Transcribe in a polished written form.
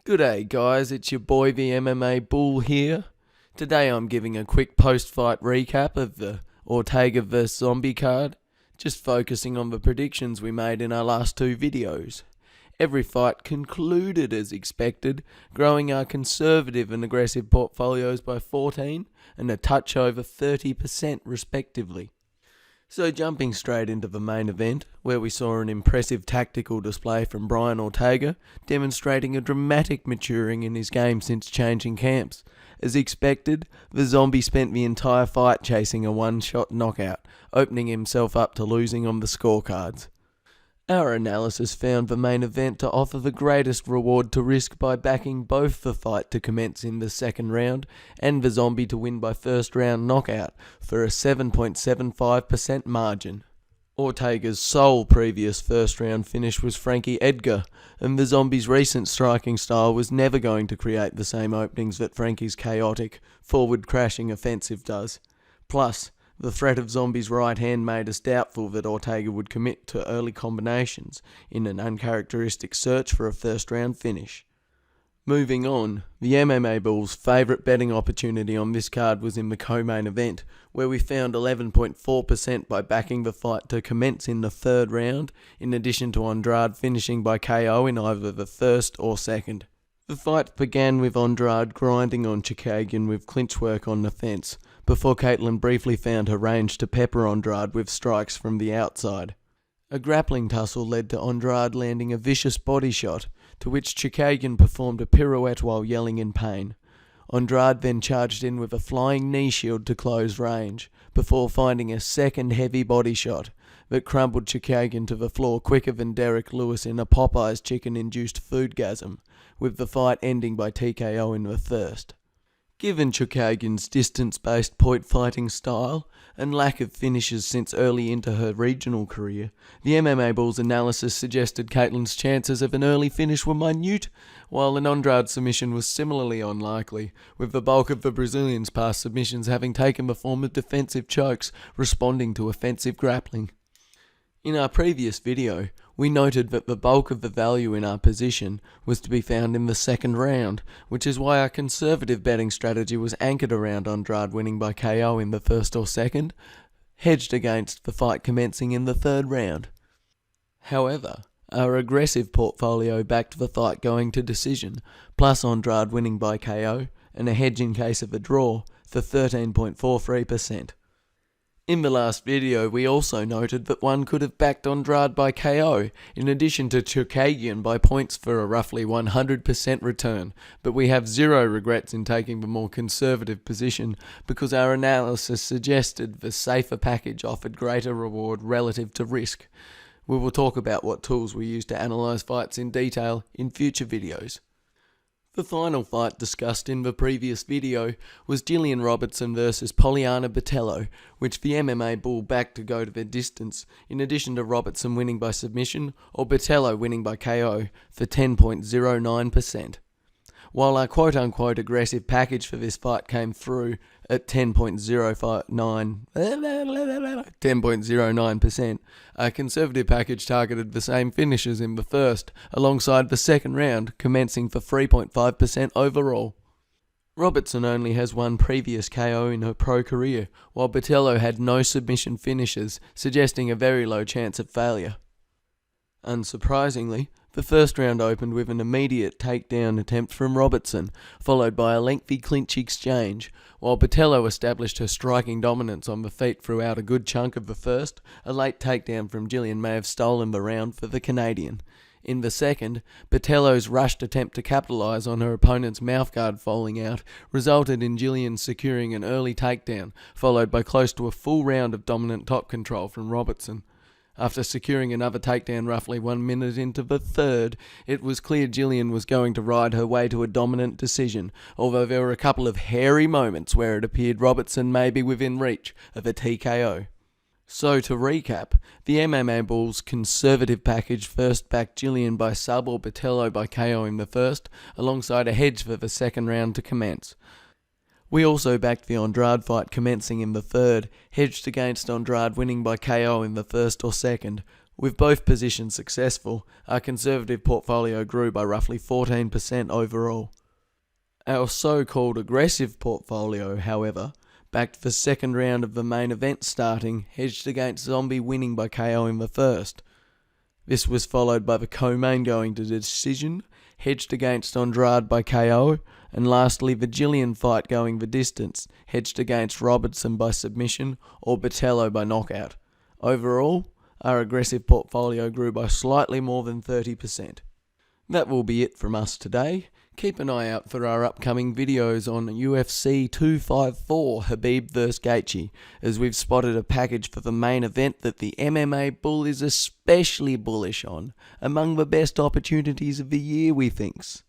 G'day guys, it's your boy the MMA Bull here. Today I'm giving a quick post-fight recap of the Ortega vs Zombie card, just focusing on the predictions we made in our last two videos. Every fight concluded as expected, growing our conservative and aggressive portfolios by 14 and a touch over 30% respectively. So jumping straight into the main event, where we saw an impressive tactical display from Brian Ortega, demonstrating a dramatic maturing in his game since changing camps. As expected, the Zombie spent the entire fight chasing a one-shot knockout, opening himself up to losing on the scorecards. Our analysis found the main event to offer the greatest reward to risk by backing both the fight to commence in the second round and the Zombie to win by first round knockout for a 7.75% margin. Ortega's sole previous first round finish was Frankie Edgar, and the Zombie's recent striking style was never going to create the same openings that Frankie's chaotic, forward-crashing offensive does. Plus, the threat of Zombie's right hand made us doubtful that Ortega would commit to early combinations in an uncharacteristic search for a first round finish. Moving on, the MMA Bulls' favourite betting opportunity on this card was in the co-main event, where we found 11.4% by backing the fight to commence in the third round, in addition to Andrade finishing by KO in either the first or second. The fight began with Andrade grinding on Chookagian with clinch work on the fence, before Caitlin briefly found her range to pepper Andrade with strikes from the outside. A grappling tussle led to Andrade landing a vicious body shot, to which Chookagian performed a pirouette while yelling in pain. Andrade then charged in with a flying knee shield to close range, before finding a second heavy body shot that crumbled Chookagian to the floor quicker than Derek Lewis in a Popeye's chicken-induced foodgasm, with the fight ending by TKO in the first. Given Chookagian's distance-based point-fighting style and lack of finishes since early into her regional career, the MMA Bulls analysis suggested Caitlin's chances of an early finish were minute, while an Andrade submission was similarly unlikely, with the bulk of the Brazilian's past submissions having taken the form of defensive chokes responding to offensive grappling. In our previous video, we noted that the bulk of the value in our position was to be found in the second round, which is why our conservative betting strategy was anchored around Andrade winning by KO in the first or second, hedged against the fight commencing in the third round. However, our aggressive portfolio backed the fight going to decision, plus Andrade winning by KO, and a hedge in case of a draw for 13.43%. In the last video, we also noted that one could have backed Andrade by KO, in addition to Chookagian by points for a roughly 100% return, but we have zero regrets in taking the more conservative position because our analysis suggested the safer package offered greater reward relative to risk. We will talk about what tools we use to analyse fights in detail in future videos. The final fight discussed in the previous video was Jillian Robertson vs Poliana Botelho, which the MMA Bull backed to go to the distance, in addition to Robertson winning by submission or Botelho winning by KO for 10.09%. While our quote-unquote aggressive package for this fight came through at 10.09%, our conservative package targeted the same finishes in the first, alongside the second round, commencing for 3.5% overall. Robertson only has one previous KO in her pro career, while Botelho had no submission finishes, suggesting a very low chance of failure. Unsurprisingly, the first round opened with an immediate takedown attempt from Robertson, followed by a lengthy clinch exchange, while Botelho established her striking dominance on the feet throughout a good chunk of the first. A late takedown from Jillian may have stolen the round for the Canadian. In the second, Botelho's rushed attempt to capitalise on her opponent's mouthguard falling out resulted in Jillian securing an early takedown, followed by close to a full round of dominant top control from Robertson. After securing another takedown roughly 1 minute into the third, it was clear Jillian was going to ride her way to a dominant decision, although there were a couple of hairy moments where it appeared Robertson may be within reach of a TKO. So to recap, the MMA Bulls' conservative package first backed Jillian by sub or Botelho by KO in the first, alongside a hedge for the second round to commence. We also backed the Andrade fight commencing in the third, hedged against Andrade winning by KO in the first or second, With both positions successful, our conservative portfolio grew by roughly 14% overall. Our so-called aggressive portfolio, however, backed the second round of the main event starting, hedged against Zombie winning by KO in the first. This was followed by the co-main going to decision, hedged against Andrade by KO, and lastly the Gillian fight going the distance, hedged against Robertson by submission or Botello by knockout. Overall, our aggressive portfolio grew by slightly more than 30%. That will be it from us today. Keep an eye out for our upcoming videos on UFC 254 Khabib vs Gaethje, as we've spotted a package for the main event that the MMA Bull is especially bullish on, among the best opportunities of the year we thinks.